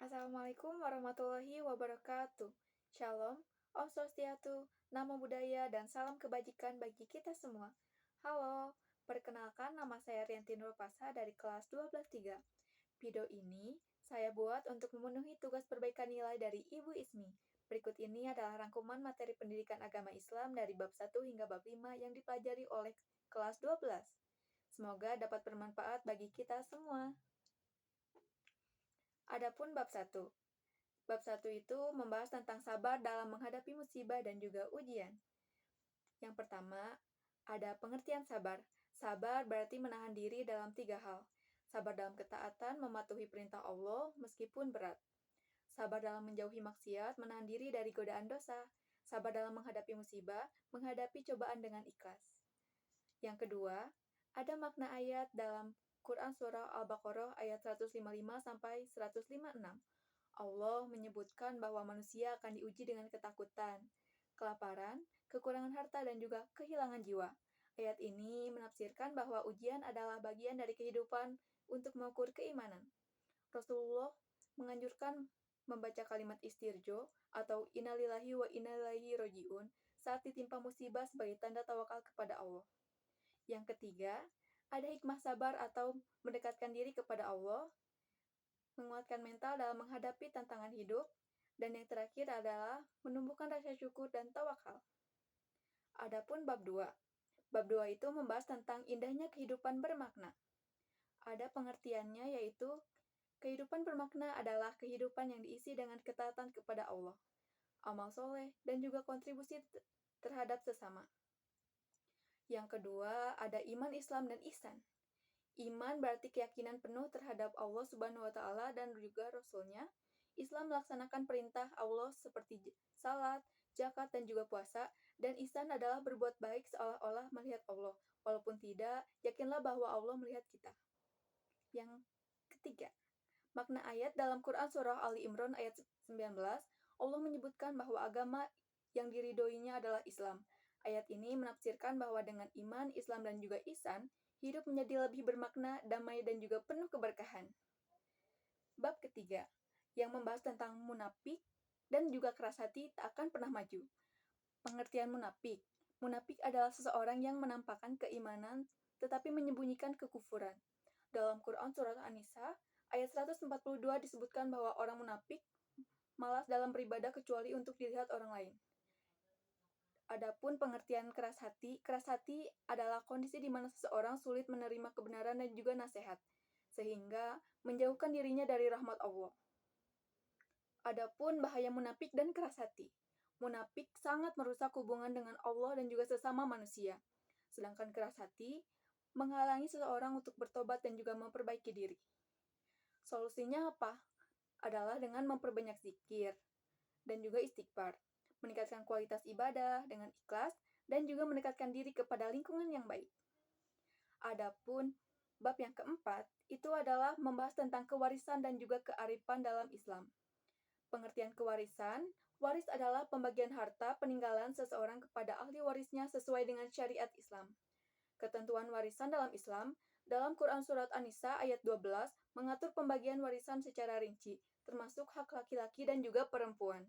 Assalamualaikum warahmatullahi wabarakatuh. Shalom, Om Swastiastu, Namo Buddhaya, dan salam kebajikan bagi kita semua. Halo, perkenalkan nama saya Rianti Nurpasa dari kelas 12-3. Video ini saya buat untuk memenuhi tugas perbaikan nilai dari Ibu Ismi. Berikut ini adalah rangkuman materi pendidikan agama Islam dari bab 1 hingga bab 5 yang dipelajari oleh kelas 12. Semoga dapat bermanfaat bagi kita semua. Adapun bab 1. Bab 1 itu membahas tentang sabar dalam menghadapi musibah dan juga ujian. Yang pertama, ada pengertian sabar. Sabar berarti menahan diri dalam 3 hal. Sabar dalam ketaatan, mematuhi perintah Allah meskipun berat. Sabar dalam menjauhi maksiat, menahan diri dari godaan dosa. Sabar dalam menghadapi musibah, menghadapi cobaan dengan ikhlas. Yang kedua, ada makna ayat dalam Quran Surah Al-Baqarah ayat 155 sampai 156. Allah menyebutkan bahwa manusia akan diuji dengan ketakutan, kelaparan, kekurangan harta, dan juga kehilangan jiwa. Ayat ini menafsirkan bahwa ujian adalah bagian dari kehidupan untuk mengukur keimanan. Rasulullah menganjurkan membaca kalimat istirjo atau innalillahi wa inna ilaihi roji'un saat ditimpa musibah sebagai tanda tawakal kepada Allah. Yang ketiga, ada hikmah sabar atau mendekatkan diri kepada Allah, menguatkan mental dalam menghadapi tantangan hidup, dan yang terakhir adalah menumbuhkan rasa syukur dan tawakal. Adapun bab 2. Bab 2 itu membahas tentang indahnya kehidupan bermakna. Ada pengertiannya yaitu kehidupan bermakna adalah kehidupan yang diisi dengan ketaatan kepada Allah, amal soleh, dan juga kontribusi terhadap sesama. Yang kedua, ada iman, Islam, dan ihsan. Iman berarti keyakinan penuh terhadap Allah Subhanahu wa Ta'ala dan juga Rasul-Nya. Islam melaksanakan perintah Allah seperti salat, zakat, dan juga puasa. Dan ihsan adalah berbuat baik seolah-olah melihat Allah. Walaupun tidak, yakinlah bahwa Allah melihat kita. Yang ketiga, makna ayat dalam Quran Surah Ali Imran ayat 19, Allah menyebutkan bahwa agama yang diridhoinya adalah Islam. Ayat ini menafsirkan bahwa dengan iman, Islam, dan juga ihsan, hidup menjadi lebih bermakna, damai, dan juga penuh keberkahan. Bab ketiga, yang membahas tentang munafik dan juga keras hati tak akan pernah maju. Pengertian munafik. Munafik adalah seseorang yang menampakkan keimanan tetapi menyembunyikan kekufuran. Dalam Quran Surat An-Nisa, ayat 142 disebutkan bahwa orang munafik malas dalam beribadah kecuali untuk dilihat orang lain. Adapun pengertian keras hati adalah kondisi di mana seseorang sulit menerima kebenaran dan juga nasihat, sehingga menjauhkan dirinya dari rahmat Allah. Adapun bahaya munafik dan keras hati. Munafik sangat merusak hubungan dengan Allah dan juga sesama manusia. Sedangkan keras hati menghalangi seseorang untuk bertobat dan juga memperbaiki diri. Solusinya apa? Adalah dengan memperbanyak zikir dan juga istighfar, meningkatkan kualitas ibadah dengan ikhlas, dan juga mendekatkan diri kepada lingkungan yang baik. Adapun bab yang keempat, itu adalah membahas tentang kewarisan dan juga kearifan dalam Islam. Pengertian kewarisan, waris adalah pembagian harta peninggalan seseorang kepada ahli warisnya sesuai dengan syariat Islam. Ketentuan warisan dalam Islam, dalam Quran Surat An-Nisa ayat 12, mengatur pembagian warisan secara rinci, termasuk hak laki-laki dan juga perempuan.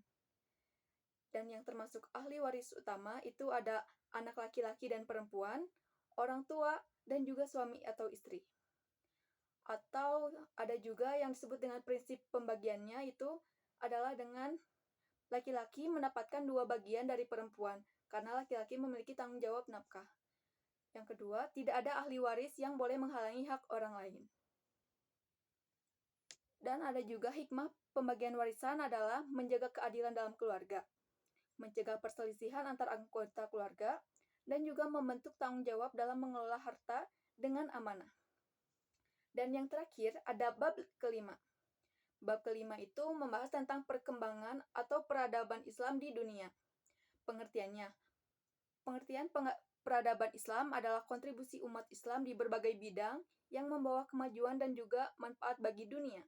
Dan yang termasuk ahli waris utama itu ada anak laki-laki dan perempuan, orang tua, dan juga suami atau istri. Atau ada juga yang disebut dengan prinsip pembagiannya itu adalah dengan laki-laki mendapatkan 2 bagian dari perempuan, karena laki-laki memiliki tanggung jawab nafkah. Yang kedua, tidak ada ahli waris yang boleh menghalangi hak orang lain. Dan ada juga hikmah pembagian warisan adalah menjaga keadilan dalam keluarga, mencegah perselisihan antar anggota keluarga, dan juga membentuk tanggung jawab dalam mengelola harta dengan amanah. Dan yang terakhir, ada bab kelima. Bab kelima itu membahas tentang perkembangan atau peradaban Islam di dunia. Pengertian peradaban Islam adalah kontribusi umat Islam di berbagai bidang yang membawa kemajuan dan juga manfaat bagi dunia.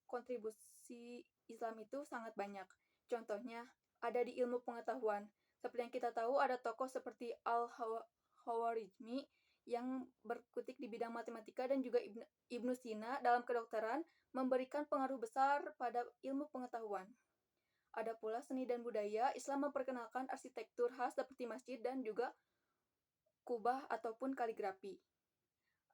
Kontribusi Islam itu sangat banyak. Contohnya, ada di ilmu pengetahuan. Seperti yang kita tahu, ada tokoh seperti Al-Khawarizmi yang berkutik di bidang matematika dan juga Ibnu Sina dalam kedokteran memberikan pengaruh besar pada ilmu pengetahuan. Ada pula seni dan budaya, Islam memperkenalkan arsitektur khas seperti masjid dan juga kubah ataupun kaligrafi.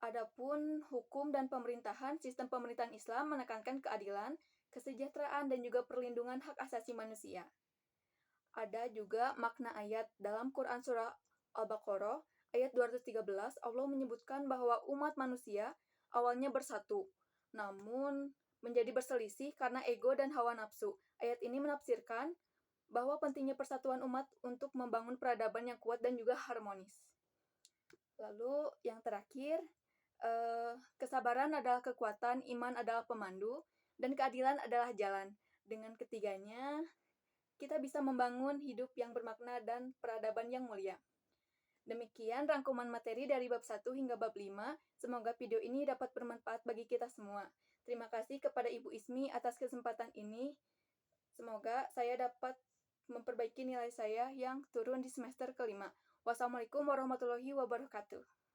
Adapun hukum dan pemerintahan, sistem pemerintahan Islam menekankan keadilan, kesejahteraan, dan juga perlindungan hak asasi manusia. Ada juga makna ayat dalam Quran Surah Al-Baqarah, ayat 213, Allah menyebutkan bahwa umat manusia awalnya bersatu, namun menjadi berselisih karena ego dan hawa nafsu. Ayat ini menafsirkan bahwa pentingnya persatuan umat untuk membangun peradaban yang kuat dan juga harmonis. Lalu yang terakhir, kesabaran adalah kekuatan, iman adalah pemandu, dan keadilan adalah jalan. Dengan ketiganya, kita bisa membangun hidup yang bermakna dan peradaban yang mulia. Demikian rangkuman materi dari bab 1 hingga bab 5. Semoga video ini dapat bermanfaat bagi kita semua. Terima kasih kepada Ibu Ismi atas kesempatan ini. Semoga saya dapat memperbaiki nilai saya yang turun di semester kelima. Wassalamualaikum warahmatullahi wabarakatuh.